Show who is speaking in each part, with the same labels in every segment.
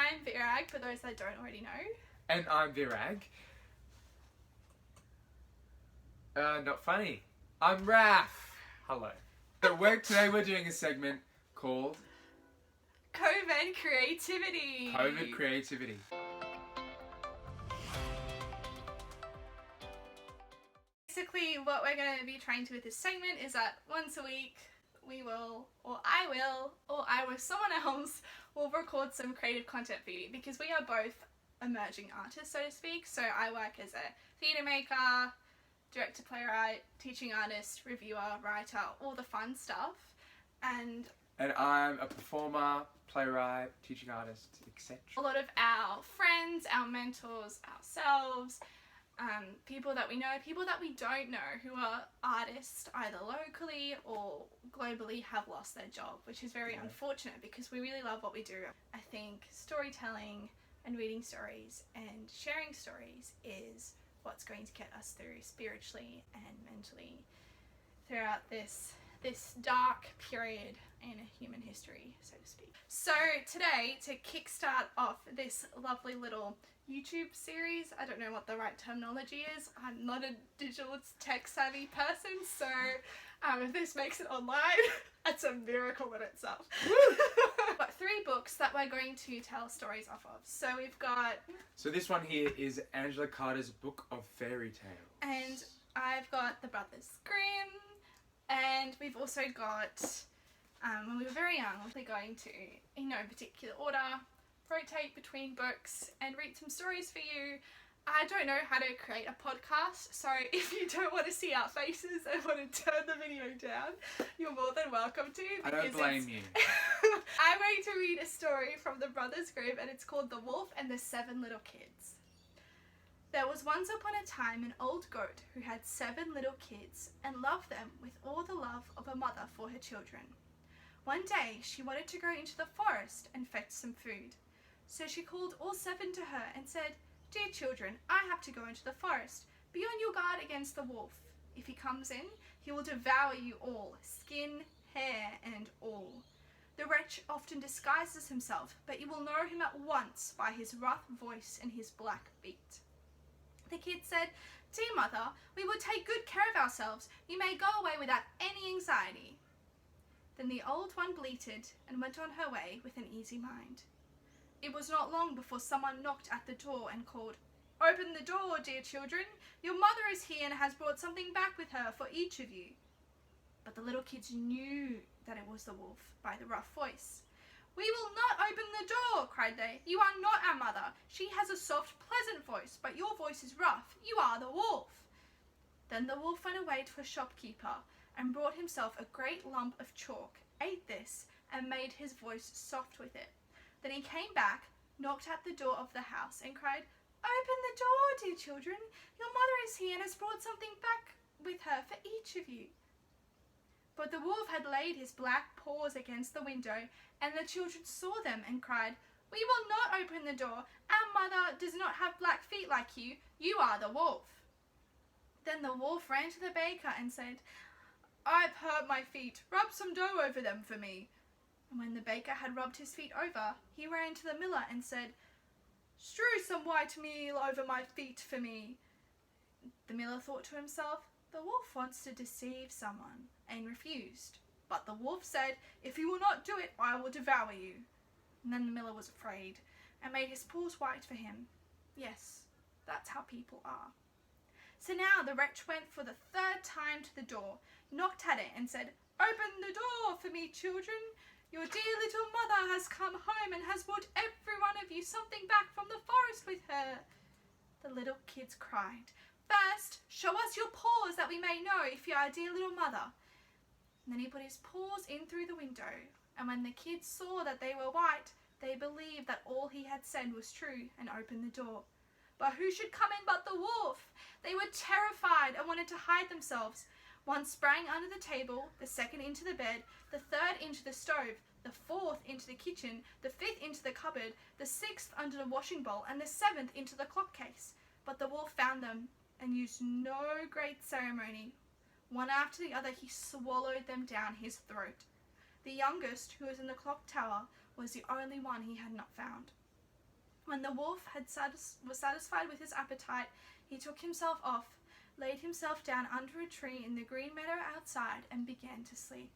Speaker 1: I'm Virag, for those that don't already know.
Speaker 2: And I'm Virag. Not funny. I'm Raph. Hello. Today we're doing a segment called
Speaker 1: COVID Creativity.
Speaker 2: COVID Creativity.
Speaker 1: Basically, what we're going to be trying to do with this segment is that once a week we will, or I will, or I with someone else will record some creative content for you, because we are both emerging artists, so to speak. So I work as a theatre maker, director, playwright, teaching artist, reviewer, writer, all the fun stuff. And
Speaker 2: I'm a performer, playwright, teaching artist, etc.
Speaker 1: a lot of our friends, our mentors, ourselves, people that we know, people that we don't know who are artists either locally or globally have lost their job, which is very unfortunate because we really love what we do. I think storytelling and reading stories and sharing stories is what's going to get us through spiritually and mentally throughout this dark period in human history, so to speak. So today, to kickstart off this lovely little YouTube series, I don't know what the right terminology is. I'm not a digital tech savvy person, so if this makes it online, that's a miracle in itself. We've got 3 books that we're going to tell stories off of. So we've got...
Speaker 2: So this one here is Angela Carter's Book of Fairy Tales.
Speaker 1: And I've got The Brothers Grimm. And we've also got, when we were very young, we're going to, in no particular order, rotate between books and read some stories for you. I don't know how to create a podcast, so if you don't want to see our faces and want to turn the video down, you're more than welcome to.
Speaker 2: I don't blame you.
Speaker 1: I'm going to read a story from The Brothers Grimm, and it's called The Wolf and the 7 Little Kids. There was once upon a time an old goat who had 7 little kids and loved them with all the love of a mother for her children. One day she wanted to go into the forest and fetch some food. So she called all 7 to her and said, "Dear children, I have to go into the forest. Be on your guard against the wolf. If he comes in, he will devour you all, skin, hair, and all. The wretch often disguises himself, but you will know him at once by his rough voice and his black beak." The kid said, "Dear mother, we will take good care of ourselves. You may go away without any anxiety." Then the old one bleated and went on her way with an easy mind. It was not long before someone knocked at the door and called, "Open the door, dear children. Your mother is here and has brought something back with her for each of you." But the little kids knew that it was the wolf by the rough voice. "We will not open the door," cried they. "You are not our mother. She has a soft, pleasant voice, but your voice is rough. You are the wolf." Then the wolf went away to a shopkeeper and brought himself a great lump of chalk, ate this, and made his voice soft with it. Then he came back, knocked at the door of the house, and cried, "Open the door, dear children. Your mother is here and has brought something back with her for each of you." But the wolf had laid his black paws against the window, and the children saw them and cried, "We will not open the door. Our mother does not have black feet like you. You are the wolf." Then the wolf ran to the baker and said, "I've hurt my feet. Rub some dough over them for me." And when the baker had rubbed his feet over, he ran to the miller and said, "Strew some white meal over my feet for me." The miller thought to himself, "The wolf wants to deceive someone," and refused. But the wolf said, "If you will not do it, I will devour you." And then the miller was afraid and made his paws white for him. Yes, that's how people are. So now the wretch went for the 3rd time to the door, knocked at it and said, "Open the door for me, children. Your dear little mother has come home and has brought every one of you something back from the forest with her." The little kids cried, "First, show us your paws that we may know if you are our dear little mother." And then he put his paws in through the window, and when the kids saw that they were white, they believed that all he had said was true and opened the door. But who should come in but the wolf? They were terrified and wanted to hide themselves. One sprang under the table, the 2nd into the bed, the 3rd into the stove, the 4th into the kitchen, the 5th into the cupboard, the 6th under the washing bowl, and the 7th into the clock case. But the wolf found them and used no great ceremony. One after the other he swallowed them down his throat. The youngest, who was in the clock tower, was the only one he had not found. When the wolf was satisfied with his appetite, he took himself off, laid himself down under a tree in the green meadow outside, and began to sleep.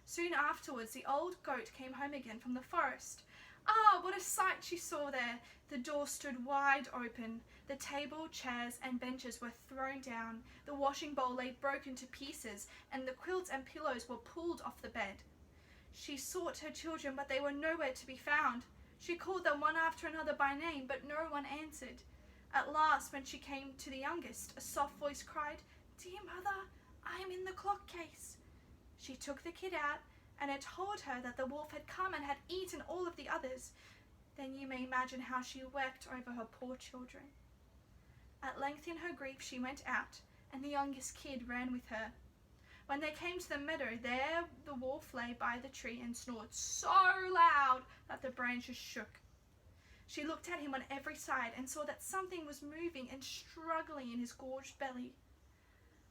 Speaker 1: Soon afterwards, the old goat came home again from the forest. Ah, what a sight she saw there! The door stood wide open. The table, chairs, and benches were thrown down. The washing bowl lay broken to pieces, and the quilts and pillows were pulled off the bed. She sought her children, but they were nowhere to be found. She called them one after another by name, but no one answered. At last, when she came to the youngest, a soft voice cried, "Dear mother, I am in the clock case." She took the kid out, and it told her that the wolf had come and had eaten all of the others. Then you may imagine how she wept over her poor children. At length in her grief she went out, and the youngest kid ran with her. When they came to the meadow, there the wolf lay by the tree and snored so loud that the branches shook. She looked at him on every side and saw that something was moving and struggling in his gorged belly.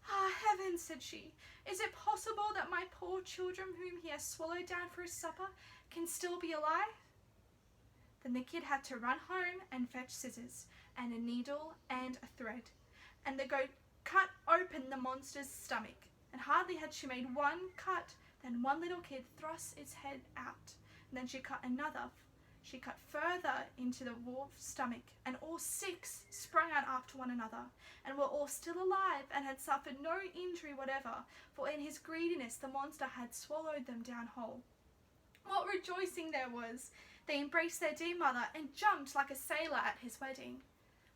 Speaker 1: "Ah, heavens," said she, "is it possible that my poor children whom he has swallowed down for his supper can still be alive?" Then the kid had to run home and fetch scissors and a needle and a thread, and the goat cut open the monster's stomach, and hardly had she made one cut than one little kid thrust its head out, and then she cut another. She cut further into the wolf's stomach, and all 6 sprang out after one another, and were all still alive, and had suffered no injury whatever, for in his greediness the monster had swallowed them down whole. What rejoicing there was! They embraced their dear mother, and jumped like a sailor at his wedding.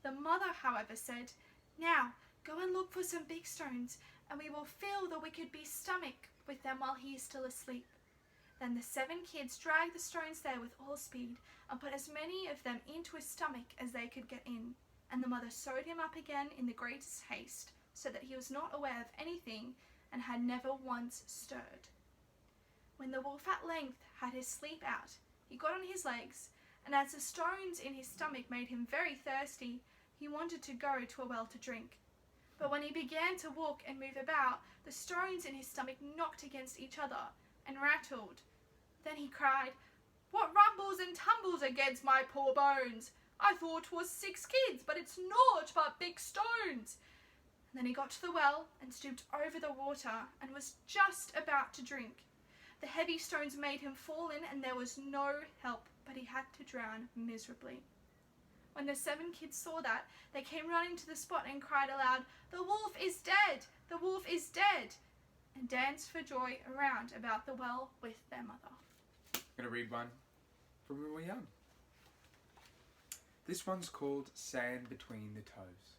Speaker 1: The mother, however, said, "Now, go and look for some big stones, and we will fill the wicked beast's stomach with them while he is still asleep." Then the 7 kids dragged the stones there with all speed, and put as many of them into his stomach as they could get in, and the mother sewed him up again in the greatest haste, so that he was not aware of anything, and had never once stirred. When the wolf at length had his sleep out, he got on his legs, and as the stones in his stomach made him very thirsty, he wanted to go to a well to drink. But when he began to walk and move about, the stones in his stomach knocked against each other, and rattled. Then he cried, "What rumbles and tumbles against my poor bones? I thought 'twas 6 kids, but it's naught but big stones." And then he got to the well, and stooped over the water, and was just about to drink. The heavy stones made him fall in, and there was no help, but he had to drown miserably. When the 7 kids saw that, they came running to the spot and cried aloud, "The wolf is dead! The wolf is dead!" and danced for joy around about the well with their mother.
Speaker 2: I'm going to read one from when we were young. This one's called Sand Between the Toes.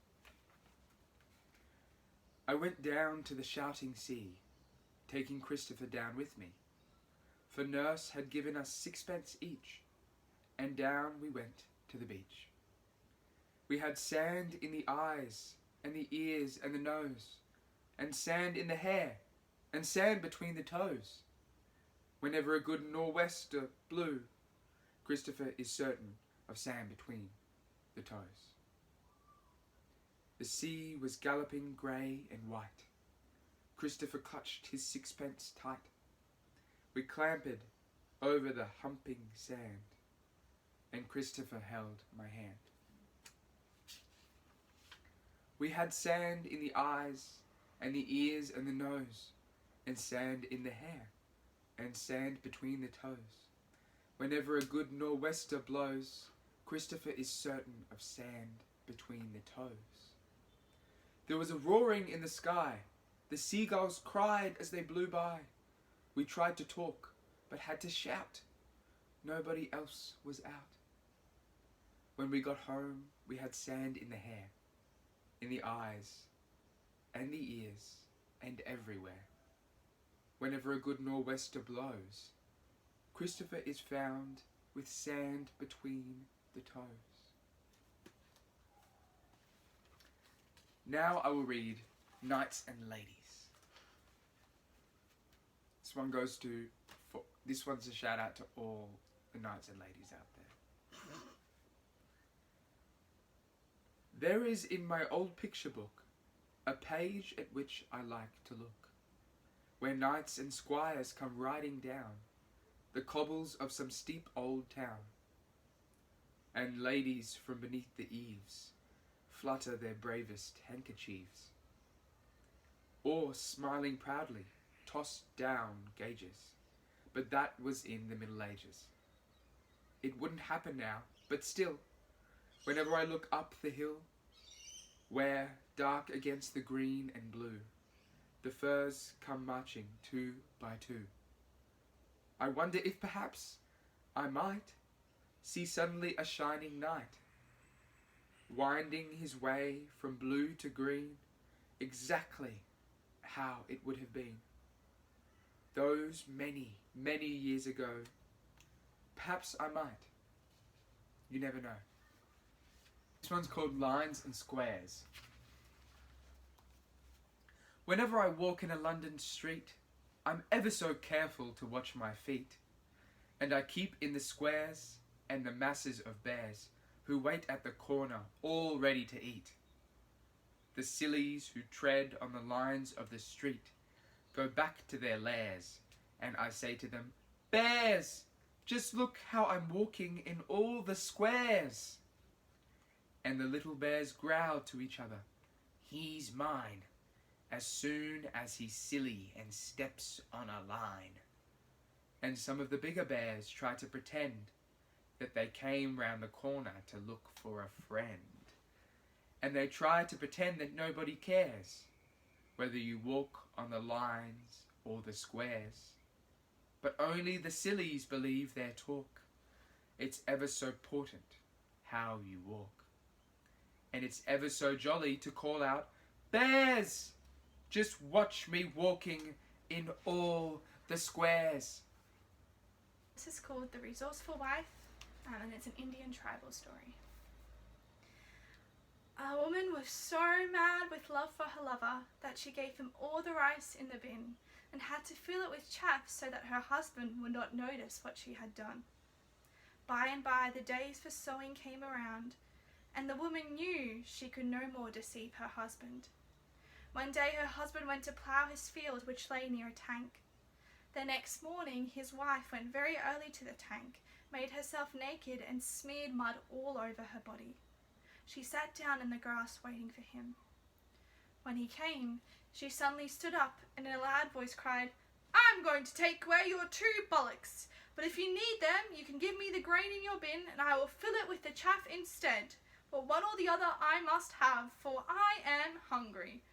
Speaker 2: I went down to the shouting sea, taking Christopher down with me, for nurse had given us 6pence each, and down we went to the beach. We had sand in the eyes, and the ears, and the nose, and sand in the hair, and sand between the toes. Whenever a good nor'wester blew, Christopher is certain of sand between the toes. The sea was galloping grey and white. Christopher clutched his 6pence tight. We clambered over the humping sand, and Christopher held my hand. We had sand in the eyes, and the ears, and the nose, and sand in the hair, and sand between the toes. Whenever a good nor'wester blows, Christopher is certain of sand between the toes. There was a roaring in the sky. The seagulls cried as they blew by. We tried to talk, but had to shout. Nobody else was out. When we got home, we had sand in the hair, in the eyes, and the ears, and everywhere. Whenever a good nor'wester blows, Christopher is found with sand between the toes. Now I will read Knights and Ladies. This one's a shout out to all the knights and ladies out there. There is in my old picture book a page at which I like to look, where knights and squires come riding down the cobbles of some steep old town. and ladies from beneath the eaves flutter their bravest handkerchiefs, or, smiling proudly, toss down gauges. But that was in the Middle Ages. It wouldn't happen now, but still, whenever I look up the hill, where, dark against the green and blue, the firs come marching 2 by 2, I wonder if perhaps I might see suddenly a shining knight, winding his way from blue to green, exactly how it would have been those many, many years ago. Perhaps I might. You never know. This one's called Lines and Squares. Whenever I walk in a London street, I'm ever so careful to watch my feet, and I keep in the squares and the masses of bears who wait at the corner all ready to eat. The sillies who tread on the lines of the street go back to their lairs, and I say to them, "Bears, just look how I'm walking in all the squares." And the little bears growl to each other, "He's mine," as soon as he's silly and steps on a line. And some of the bigger bears try to pretend that they came round the corner to look for a friend. And they try to pretend that nobody cares whether you walk on the lines or the squares. But only the sillies believe their talk. It's ever so important how you walk. And it's ever so jolly to call out, "Bears, just watch me walking in all the squares."
Speaker 1: This is called The Resourceful Wife, and it's an Indian tribal story. A woman was so mad with love for her lover that she gave him all the rice in the bin and had to fill it with chaff so that her husband would not notice what she had done. By and by the days for sowing came around, and the woman knew she could no more deceive her husband. One day her husband went to plough his field, which lay near a tank. The next morning his wife went very early to the tank, made herself naked and smeared mud all over her body. She sat down in the grass waiting for him. When he came, she suddenly stood up and in a loud voice cried, "I'm going to take away your 2 bullocks, but if you need them, you can give me the grain in your bin and I will fill it with the chaff instead. For one or the other I must have, for I am hungry."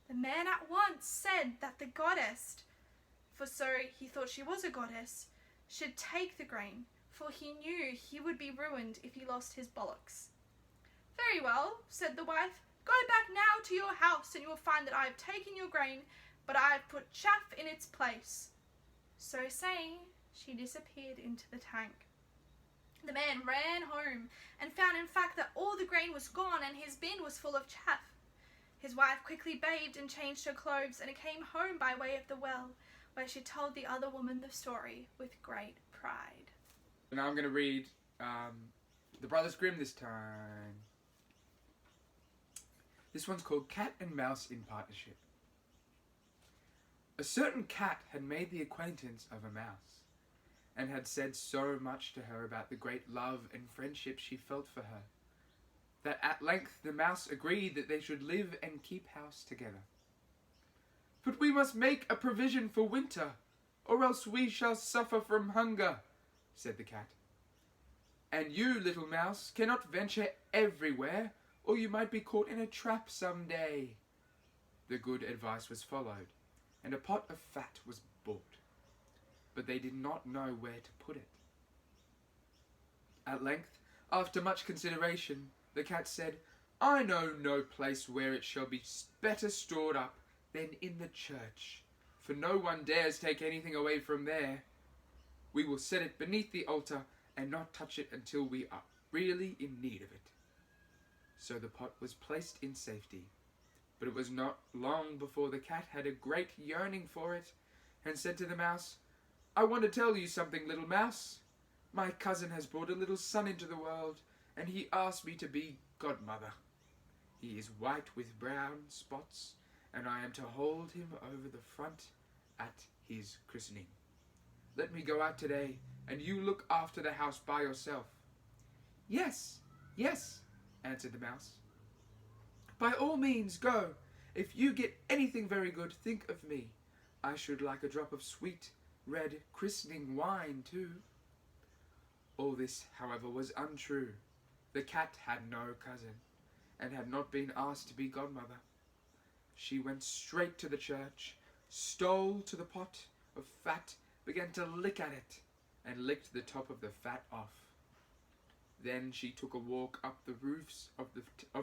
Speaker 1: The man at once said that the goddess, for so he thought she was a goddess, should take the grain, for he knew he would be ruined if he lost his bullocks. "Very well," said the wife, "go back now to your house and you will find that I have taken your grain, but I have put chaff in its place." So saying, she disappeared into the tank. The man ran home and found in fact that all the grain was gone and his bin was full of chaff. His wife quickly bathed and changed her clothes and came home by way of the well, where she told the other woman the story with great pride.
Speaker 2: Now I'm going to read the Brothers Grimm this time. This one's called Cat and Mouse in Partnership. A certain cat had made the acquaintance of a mouse, and had said so much to her about the great love and friendship she felt for her, that at length the mouse agreed that they should live and keep house together. "But we must make a provision for winter, or else we shall suffer from hunger," said the cat. "And you, little mouse, cannot venture everywhere, or you might be caught in a trap some day." The good advice was followed, and a pot of fat was bought, but they did not know where to put it. At length, after much consideration, the cat said, "I know no place where it shall be better stored up than in the church, for no one dares take anything away from there. We will set it beneath the altar and not touch it until we are really in need of it." So the pot was placed in safety, but it was not long before the cat had a great yearning for it, and said to the mouse, "I want to tell you something, little mouse. My cousin has brought a little son into the world, and he asked me to be godmother. He is white with brown spots, and I am to hold him over the front at his christening. Let me go out today, and you look after the house by yourself. Yes, yes, answered the mouse. By all means, go. If you get anything very good, think of me. I should like a drop of sweet, red, christening wine, too. All this, however, was untrue. The cat had no cousin, and had not been asked to be godmother. She went straight to the church, stole to the pot of fat, began to lick at it, and licked the top of the fat off. Then she took a walk up the roofs of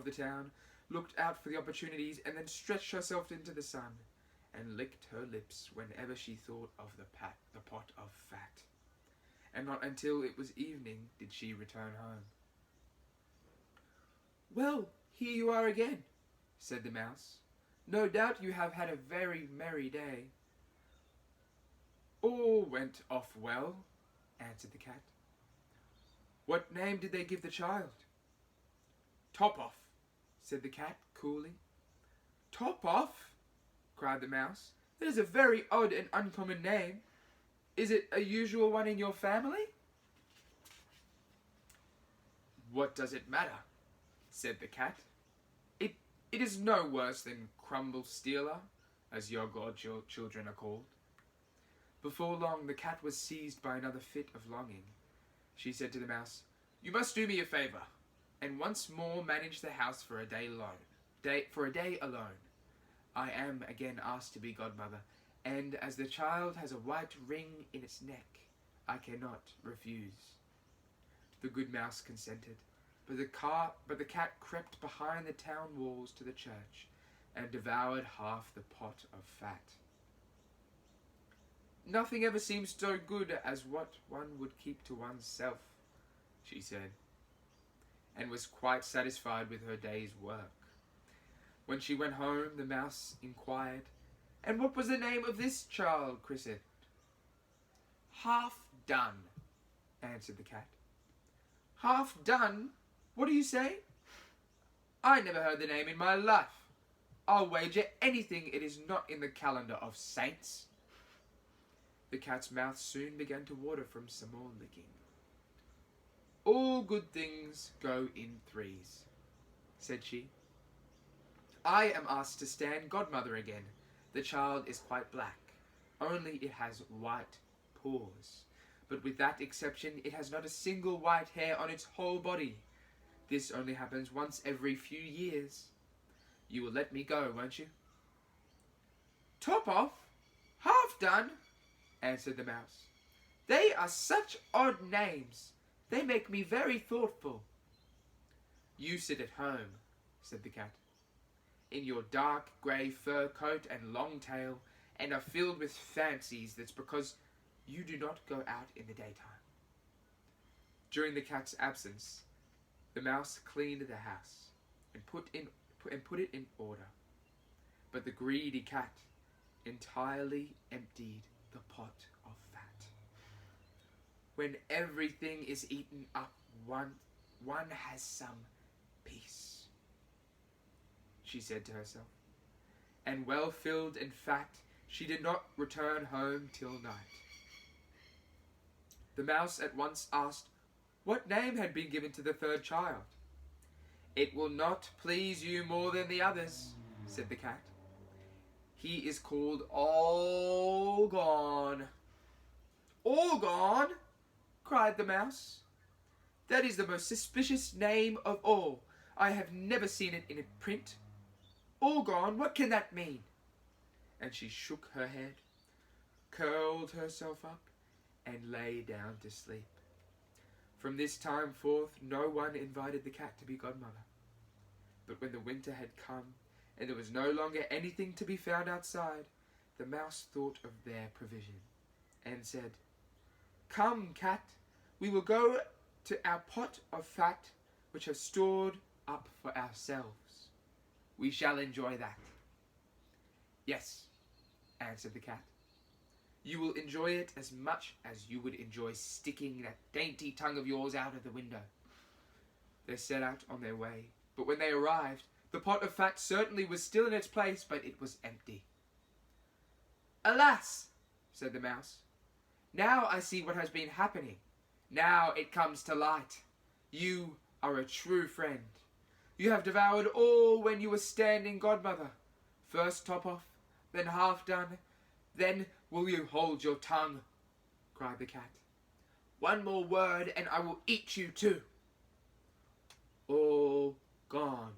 Speaker 2: the town, looked out for the opportunities, and then stretched herself into the sun, and licked her lips whenever she thought of the pot of fat. And not until it was evening did she return home. Well, here you are again, said the mouse. No doubt you have had a very merry day. All went off well, answered the cat. What name did they give the child? Top off, said the cat coolly. Top off, cried the mouse. That is a very odd and uncommon name. Is it a usual one in your family? What does it matter? Said the cat. It is no worse than Crumble Stealer, as your godchildren are called. Before long the cat was seized by another fit of longing. She said to the mouse, You must do me a favour, and once more manage the house for a day alone. I am again asked to be godmother, and as the child has a white ring in its neck, I cannot refuse. The good mouse consented, but the cat crept behind the town walls to the church, and devoured half the pot of fat. Nothing ever seems so good as what one would keep to oneself, she said, and was quite satisfied with her day's work. When she went home, the mouse inquired, And what was the name of this child christened? Half Done, answered the cat. Half Done? What do you say? I never heard the name in my life. I'll wager anything it is not in the calendar of saints. The cat's mouth soon began to water from some more licking. All good things go in threes, said she. I am asked to stand godmother again. The child is quite black, only it has white paws. But with that exception, it has not a single white hair on its whole body. This only happens once every few years. You will let me go, won't you? Top off, Half Done, answered the mouse. They are such odd names. They make me very thoughtful. You sit at home, said the cat, in your dark grey fur coat and long tail, and are filled with fancies. That's because you do not go out in the daytime. During the cat's absence, the mouse cleaned the house and put it in order. But the greedy cat entirely emptied the pot of fat. When everything is eaten up, one has some peace, she said to herself. And well filled and fat, she did not return home till night. The mouse at once asked what name had been given to the third child. It will not please you more than the others, said the cat. He is called All Gone. All Gone? Cried the mouse. That is the most suspicious name of all. I have never seen it in a print. All Gone, what can that mean? And she shook her head, curled herself up, and lay down to sleep. From this time forth, no one invited the cat to be godmother. But when the winter had come, and there was no longer anything to be found outside, the mouse thought of their provision, and said, Come, cat, we will go to our pot of fat, which have stored up for ourselves. We shall enjoy that. Yes, answered the cat. You will enjoy it as much as you would enjoy sticking that dainty tongue of yours out of the window. They set out on their way, but when they arrived, the pot of fat certainly was still in its place, but it was empty. Alas, said the mouse, now I see what has been happening. Now it comes to light. You are a true friend. You have devoured all when you were standing godmother. First top off, then half done, then will you hold your tongue, cried the cat. One more word and I will eat you too. All gone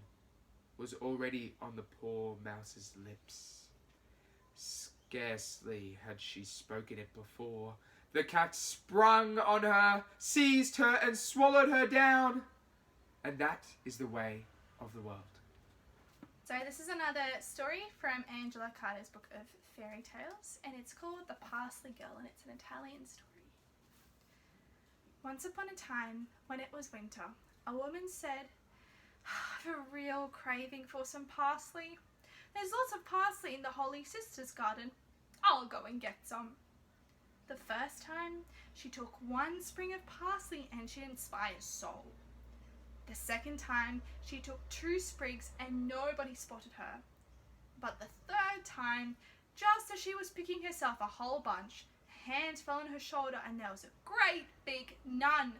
Speaker 2: was already on the poor mouse's lips. Scarcely had she spoken it before, the cat sprung on her, seized her and swallowed her down. And that is the way of the world.
Speaker 1: So this is another story from Angela Carter's book of fairy tales, and it's called The Parsley Girl, and it's an Italian story. Once upon a time, when it was winter, a woman said, I have a real craving for some parsley. There's lots of parsley in the Holy Sisters' garden. I'll go and get some. The first time, she took one sprig of parsley and she didn't spy a soul. The second time, she took 2 sprigs and nobody spotted her. But the third time, just as she was picking herself a whole bunch, her hand fell on her shoulder and there was a great big nun.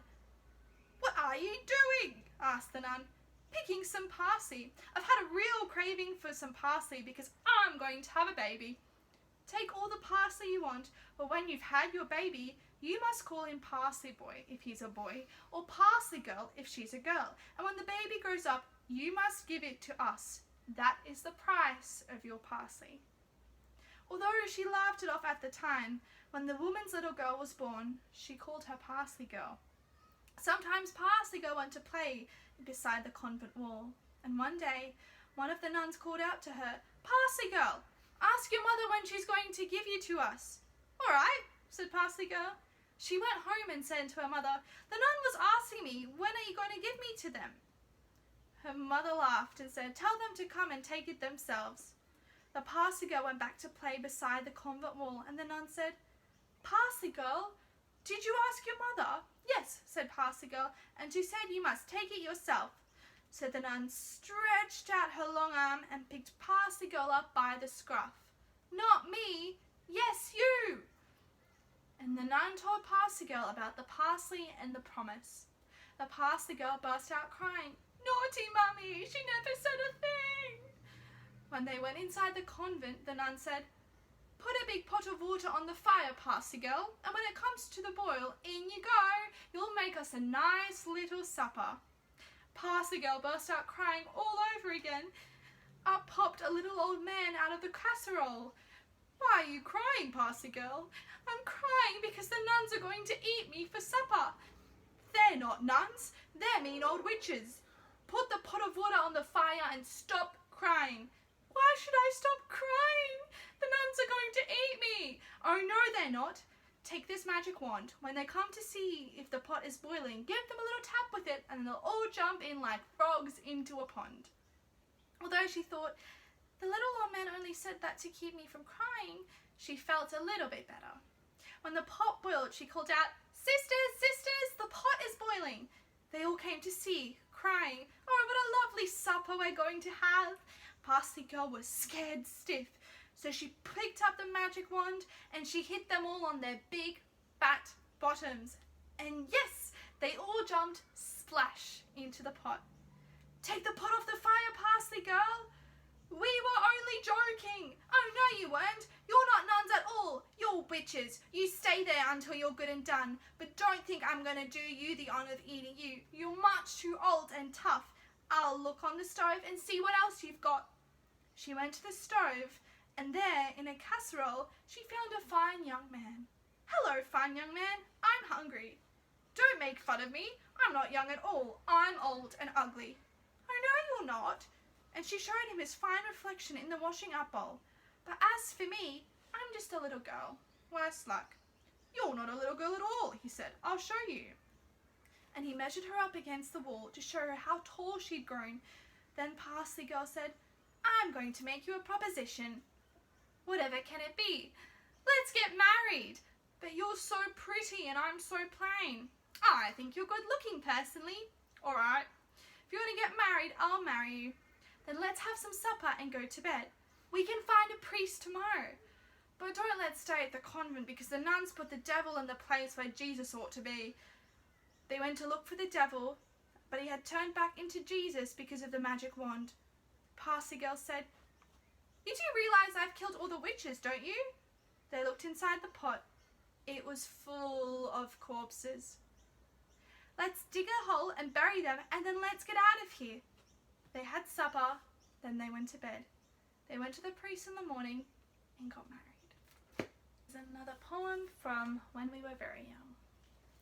Speaker 1: What are you doing? Asked the nun. Picking some parsley. I've had a real craving for some parsley because I'm going to have a baby. Take all the parsley you want, but when you've had your baby, you must call him Parsley Boy if he's a boy, or Parsley Girl if she's a girl. And when the baby grows up, you must give it to us. That is the price of your parsley. Although she laughed it off at the time, when the woman's little girl was born, she called her Parsley Girl. Sometimes Parsley Girl went to play beside the convent wall, and one day, one of the nuns called out to her, Parsley Girl, ask your mother when she's going to give you to us. All right, said Parsley Girl. She went home and said to her mother, the nun was asking me, when are you going to give me to them? Her mother laughed and said, tell them to come and take it themselves. The Parsley Girl went back to play beside the convent wall, and the nun said, Parsley Girl, did you ask your mother? Yes, said Parsley Girl, and she said you must take it yourself. So the nun stretched out her long arm and picked Parsley Girl up by the scruff. Not me, yes, you! And the nun told Parsley Girl about the parsley and the promise. The Parsley Girl burst out crying, Naughty Mummy, she never said a thing! When they went inside the convent, the nun said, Put a big pot of water on the fire, Parsley Girl, and when it comes to the boil, in you go. You'll make us a nice little supper. Parsley Girl burst out crying all over again. Up popped a little old man out of the casserole. Why are you crying, Parsley Girl? I'm crying because the nuns are going to eat me for supper. They're not nuns, they're mean old witches. Put the pot of water on the fire and stop crying. Why should I stop crying? The nuns are going to eat me. Oh no, they're not. Take this magic wand. When they come to see if the pot is boiling, give them a little tap with it and they'll all jump in like frogs into a pond. Although she thought, the little old man only said that to keep me from crying, she felt a little bit better. When the pot boiled, she called out, Sisters, sisters, the pot is boiling. They all came to see, crying, oh, what a lovely supper we're going to have. Parsley Girl was scared stiff, so she picked up the magic wand and she hit them all on their big, fat bottoms. And yes, they all jumped splash into the pot. Take the pot off the fire, Parsley Girl. We were only joking. Oh, no, you weren't. You're not nuns at all. You're witches. You stay there until you're good and done. But don't think I'm going to do you the honour of eating you. You're much too old and tough. I'll look on the stove and see what else you've got. She went to the stove, and there, in a casserole, she found a fine young man. Hello, fine young man. I'm hungry. Don't make fun of me. I'm not young at all. I'm old and ugly. Oh, no, you're not. And she showed him his fine reflection in the washing up bowl. But as for me, I'm just a little girl. Worse luck. You're not a little girl at all, he said. I'll show you. And he measured her up against the wall to show her how tall she'd grown. Then Parsley Girl said, I'm going to make you a proposition. Whatever can it be? Let's get married. But you're so pretty and I'm so plain. I think you're good looking personally. All right. If you want to get married, I'll marry you. Then let's have some supper and go to bed. We can find a priest tomorrow. But don't let's stay at the convent because the nuns put the devil in the place where Jesus ought to be. They went to look for the devil but he had turned back into Jesus because of the magic wand. Parsley Girl said, "You do realise I've killed all the witches, don't you?" They looked inside the pot. It was full of corpses. "Let's dig a hole and bury them, and then let's get out of here." They had supper, then they went to bed. They went to the priest in the morning and got married. There's another poem from when we were very young,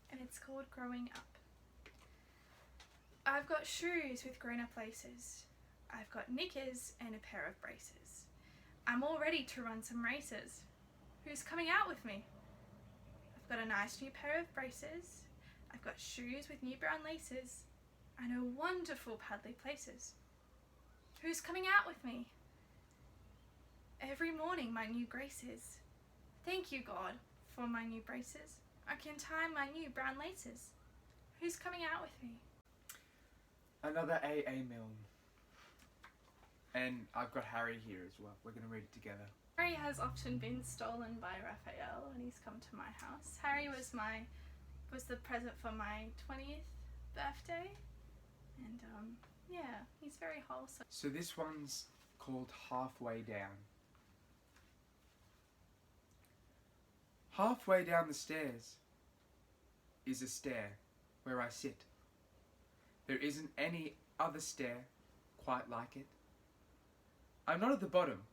Speaker 1: and it's called Growing Up. I've got shoes with grown-up laces. I've got knickers and a pair of braces. I'm all ready to run some races. Who's coming out with me? I've got a nice new pair of braces. I've got shoes with new brown laces. I know wonderful paddly places. Who's coming out with me? Every morning my new graces. Thank you, God, for my new braces. I can tie my new brown laces. Who's coming out with me?
Speaker 2: Another AA Milne. And I've got Harry here as well. We're going to read it together.
Speaker 1: Harry has often been stolen by Raphael when he's come to my house. Harry was the present for my 20th birthday. And yeah, he's very wholesome.
Speaker 2: So this one's called Halfway Down. Halfway down the stairs is a stair where I sit. There isn't any other stair quite like it. I'm not at the bottom,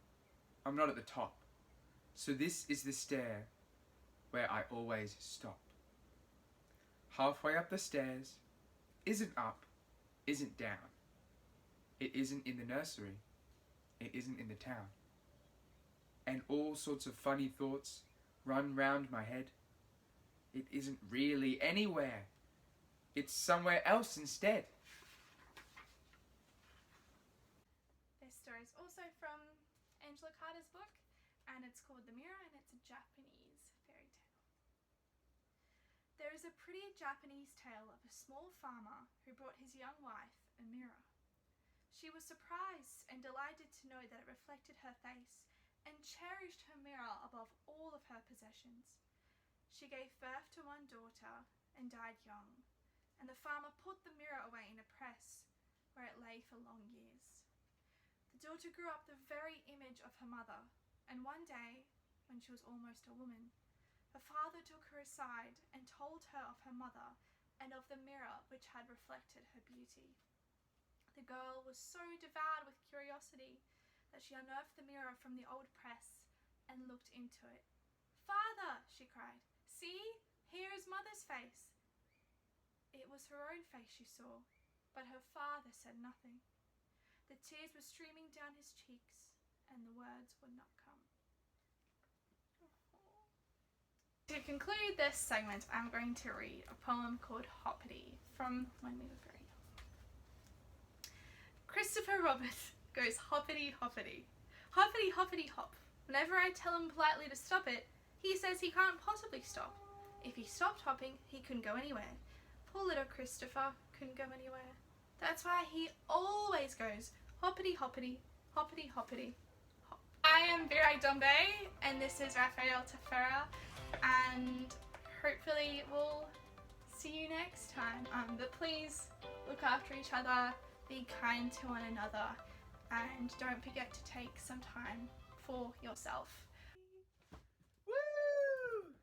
Speaker 2: I'm not at the top. So this is the stair where I always stop. Halfway up the stairs isn't up, isn't down. It isn't in the nursery, it isn't in the town. And all sorts of funny thoughts run round my head. It isn't really anywhere. It's somewhere else instead.
Speaker 1: This story is also from Angela Carter's book, and it's called The Mirror, and it's a Japanese fairy tale. There is a pretty Japanese tale of a small farmer who brought his young wife a mirror. She was surprised and delighted to know that it reflected her face and cherished her mirror above all of her possessions. She gave birth to one daughter and died young, and the farmer put the mirror away in a press where it lay for long years. The daughter grew up the very image of her mother, and one day, when she was almost a woman, her father took her aside and told her of her mother and of the mirror which had reflected her beauty. The girl was so devoured with curiosity that she unearthed the mirror from the old press and looked into it. "Father," she cried, "see, here is mother's face." It was her own face she saw, but her father said nothing. The tears were streaming down his cheeks, and the words would not come. To conclude this segment, I'm going to read a poem called Hoppity from when we were very young. Christopher Robert goes hoppity hoppity. Hoppity hoppity hop. Whenever I tell him politely to stop it, he says he can't possibly stop. If he stopped hopping, he couldn't go anywhere. Poor little Christopher couldn't go anywhere. That's why he always goes hoppity hoppity, hoppity hoppity, hop. I am Virai Dombe, and this is Raphael Tefera, and hopefully we'll see you next time. But please look after each other, be kind to one another, and don't forget to take some time for yourself.
Speaker 2: Woo!